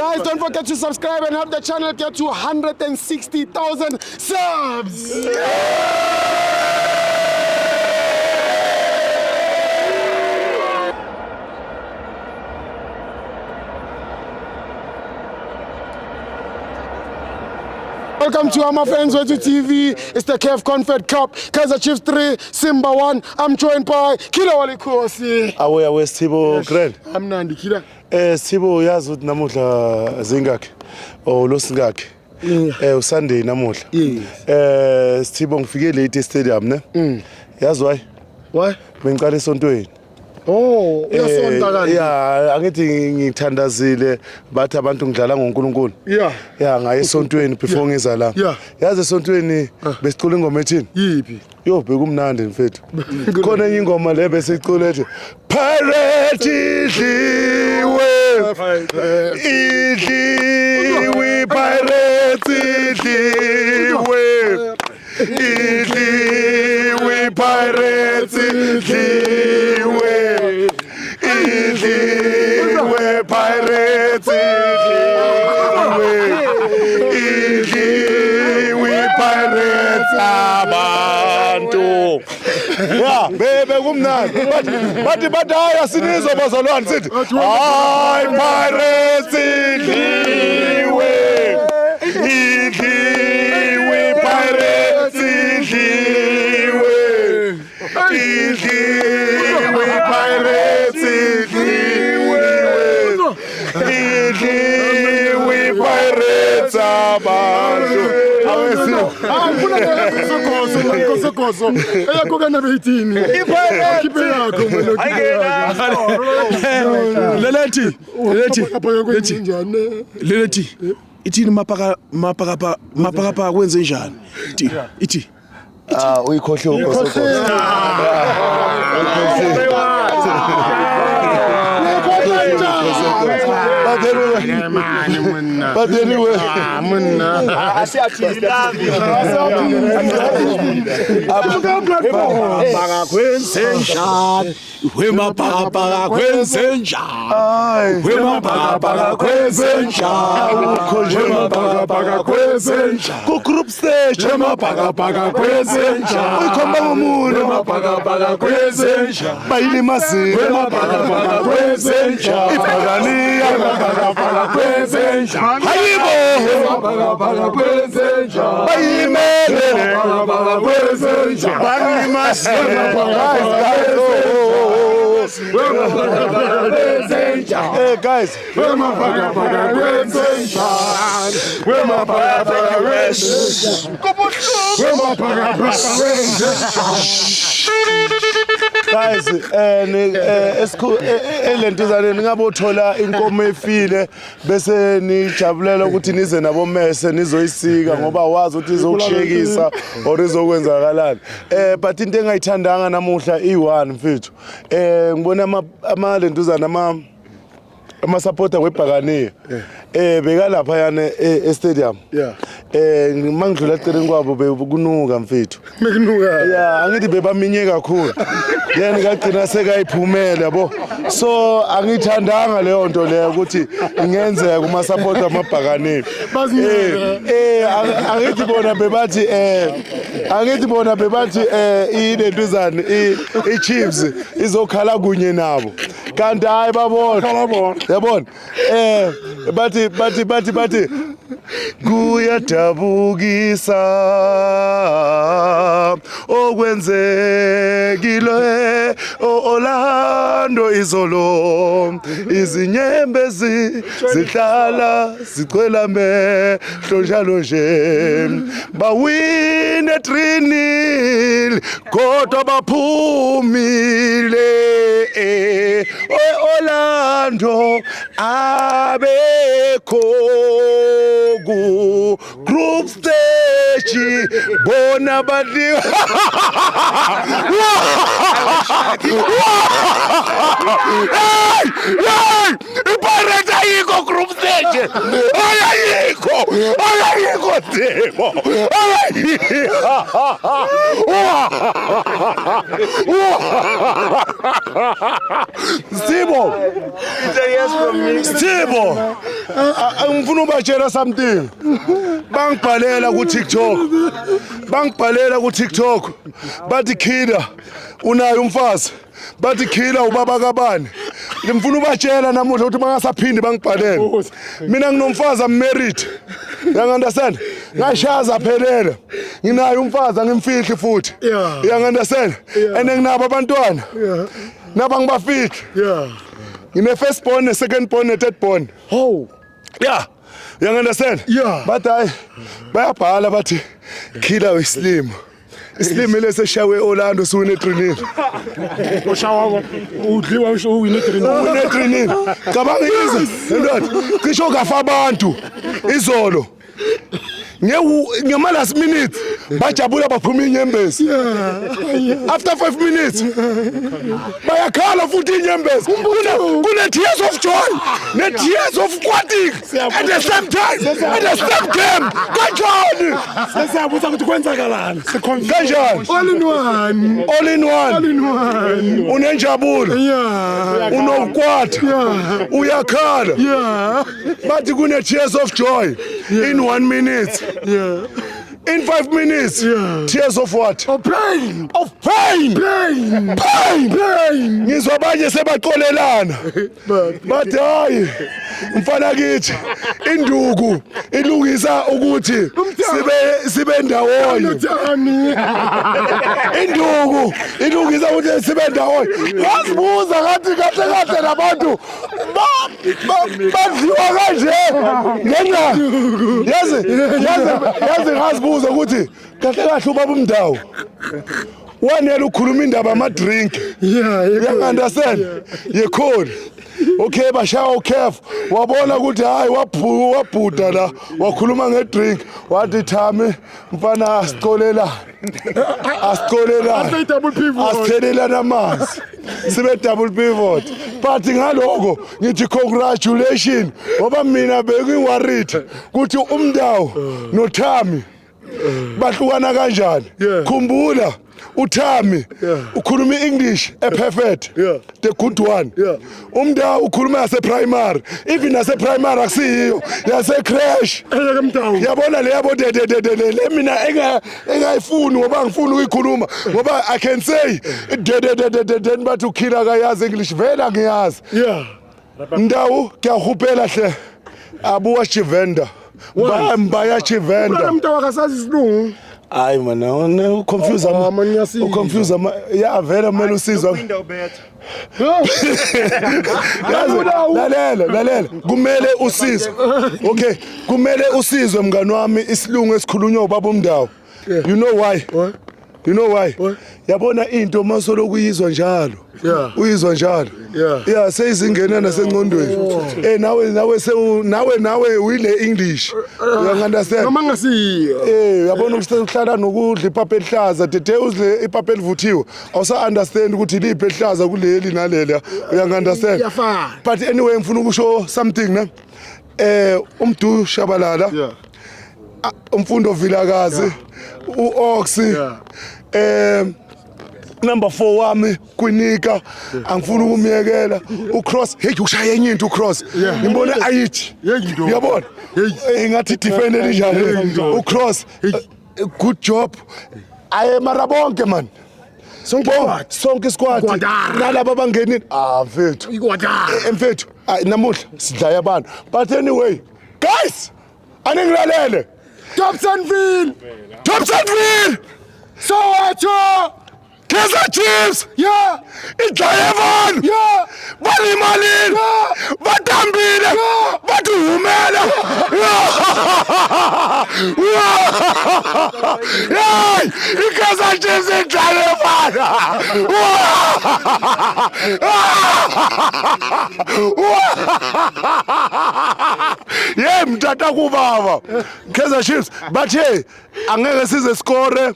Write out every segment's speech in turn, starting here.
Guys, don't forget to subscribe and help the channel get to 160,000 subs. Welcome to my friends Wetu TV. It's the KF Confed Cup. Kaizer Chiefs 3, Simba 1. I'm joined by Kila Walikosi. Awe Sibo Grand. I'm Nandi Kila. Sibo yazi ukuthi namuhla zingakhi o losingakhi. Usunday namuhla. Sibo ngifike late stadium ne. Yazi why? Why? Bengiqala esontweni. Oh, uyasonta kanti. Yeah, angithi ngithandazile bathi abantu ngidlala ngoNkulunkulu. Yeah. Yeah, ngaye esontweni before ngiza la. Yeah. Yazi esontweni besicula ingoma ethini? Yiphi? Yo bekumnandi mfethu. Khona enye ingoma le bese icula ethi Pirate idliwe. Idliwe Pirates idliwe. Idliwe Pirates idliwe. Idliwe Pirates idliwe. Idliwe Pirates abantu. Yeah, bebe kumnandi. Bathi haya sinizwa bazalwane sithi. Hayi Pirates idliwe. Idliwe Pirates idliwe. Idliwe Pirates idliwe. Idliwe Pirates abantu. Koso. Eyakho kana beyithini? Ikhiphe yakho mina. Lelethi. Ithini mapaka kwenze njani? Ithi. Uyikhohle uNkosi. But anyway, group stage, hey guys, guys, elentuzane ngabothola inkomo efile bese nijabulela ukuthi nize nabo mese nizoyisika ngoba wazi ukuthi izokushekisa or izokwenzakalani. But into engayithandanga namuhla i1 mfethu. Ngibona amalentuzane ama-supporter weBhakaniya beka lapha yana e-stadium. Yeah. Mangidlula eceleni kwabo bekunuka mfethu. Bekunuka. Yeah, angithi bebaminye kakhulu. Then ngagcina sekayiphumela yabo. So angithandanga leyo nto leyo ukuthi ingenzeka kuma-supporter amaBhakaniya. Angithi bona bebathi ilentuzane i-Chiefs izokhala kunye nabo. Kanti hayi babona. Yabona? Bathi kuyadabukisa okwenzekile Orlando izolo izinyembe zihlala zicwela mehlo njalo nje bawine 3-0 kodwa baphumile Orlando abekho ku group stage bona badliwa Hey! IPirates ayikho group stage. Ayikho Simo. Simo. Ngifuna ubatshela something. Bangibhalela ku TikTok. Bathi Kida unayo umfazi. Bathi Kida ubaba kabani. Ngifuna ubatshela namuhla ukuthi bangasaphindi bangibhalele. Mina nginomfazi am married. You understand? Ngashaza phelela. Nginayo umfazi angimfihli futhi. You understand? And nginabo abantwana. Naba ngibafihli. Ngine first born, ne second born, ne third born. Oh. Yeah. You understand? Yeah. But bayabhala bathi Kida weSlim. Slim leseshawe Orlando suwine Trinil. Oshawa udliwa usho uwine Trinil. Uwine Trinil. Cabanga izwe. Ndoda, cisho gafa abantu izolo. Ngema last minute bajabula baphuma inyembezi. After 5 minutes bayakhala futhi inyembezi. Kune tears of joy, ne tears of quatic at the same time. At the same time. Kanjani? Sesiyabuza ukuthi kwenzakalani. Kanjani? All in one. Unenjabulo. Yeah. Unokwatha. Uyakhala. Yeah. Bathi kune tears of joy in 1 minute. Yeah. In 5 minutes. Yeah. Tears of what? Of pain. Of pain. Pain. Ngizwa abanye sebaqolelana. Bathi hayi mfana kithi induku ilungisa ukuthi sibe ndawonye. Induku ilungisa ukuthi sibe ndawonye. Wasibuza ngathi kahle nabantu badliwa kanje. Yazi ngasibuza ukuthi kahle ubaba umndawo. Wanele ukhuluma indaba ama drink. You understand? Yekhona. Okay bashawa uKef wabona ukuthi hayi wabhuda la wakhuluma ngedrink wathi Thami mfana asicolela Double pivot. asithelela namanzi sibe double pivot but ngaloko ngithi congratulations ngoba mina bengiworried ukuthi umndawo noThami bahlukana kanjani. Khumbula uThami ukhuluma English perfect. The good one. Umndawo ukhuluma yase primary. Even yase primary akusiyo yase crash. Yabona le yabo le mina engayifuni ngoba ngifuna ukuyikhuluma ngoba I can say bathi uKida akayazi English vela ngiyazi. Ndawo kuyahupela hle abuwa Chivenda. Mbaya Chivenda. Mntu akasazi isilungu. Hayi mana uconfuse uconfuse ya vele kumele usizwe. Lalela kumele usizwe. Okay, kumele usizwe mngani wami isilungu esikhulunywa ubaba umndawo. You know why? You know why? Yabona into masolo kuyizwa njalo. Uyizwa njalo. Yeah, seyizingena nasengqondweni. Nawe uyile English. You understand? Noma ngasiyo. Yabona ukuhlala nokudla ipapa elihlaza, dede uzile ipapa elivuthiwe. Awusa understand ukuthi liphi elihlaza kuleli nalela. You understand? But anyway ngifuna ukusho something na. Umdu Shabalala. Umfundo Vilakazi. uOxy number 4 wami Kwinika angifuna ukumyekela uCross hey ushaya enye into uCross ngibona ayithi uyabona ngathi defender njani uCross good job aye mara bonke man sonke squad nalabo bangeni mfethu mfethu namuhla sidlaya abantu but anyway guys aningilalele Thompsonville Soweto Kaizer Chiefs iDlayevan Balimalile Batambile Batuhumela iKaizer Chiefs iDlayevan Yeah, mtata kubaba. Kaizer Chiefs, but hey, angeke size score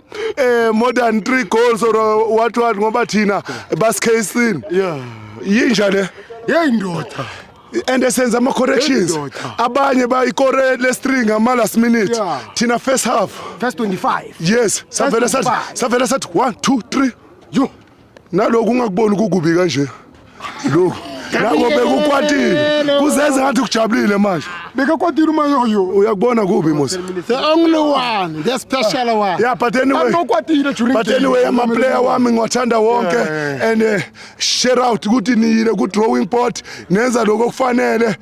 more than 3 goals or what ngoba thina bas casing. Yeah. Yinja le. Yeah, indoda. And esenza ama corrections. Abanye bayikore le string ama last minute. Yeah. Thina first half. First 25. Yes, savela sathi 1 2 3. Yo. Naloko ungakuboni ukukubi kanje. Lokho. Nako bekukwatile. Kuzenza ngathi kujabulile manje. Bekakwatile umayoyo. Uyakubona kubi Musa. The only one, the special one. Yeah, but anyway. But anyway, ama player wami ngiwathanda wonke and share out ukuthi niyile ku drawing board nenza lokho kufanele.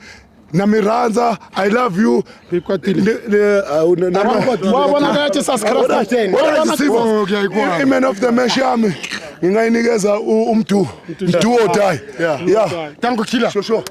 Namiranza, I love you. Man of the match yami ngingayinikeza umdu or die. Yeah. Tango killer. Sure.